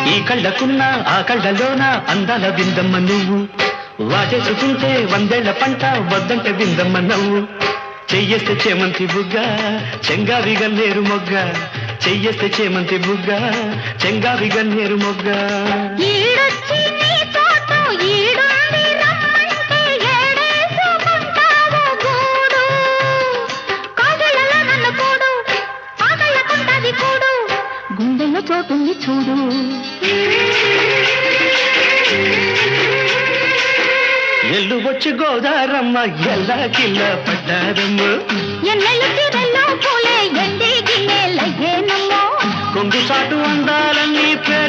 ఈ కళ్ళకున్న ఆ కళ్ళలోన అందాల విందమ్మ నువ్వు వాటేసుకుంటే వందేళ్ల పంట వద్దంటే విందమ్మ నవ్వు చెయ్యేస్తే చేమంతి బుగ్గ చెంగావి గన్నేరు మొగ్గ చెయ్యేస్తే చేమంతి బుగ్గ చెంగావి గన్నేరు మొగ్గ గుండెల్లో చోటుంది చూడు ఎల్లు వచ్చి గోదారమ్మ ఎల్లా కిల్ల పడ్డారమ్మ పూలే ఎండి గిన్నెలయ్యేనమ్మో కొంగు చాటు అందాలన్నీ పేరు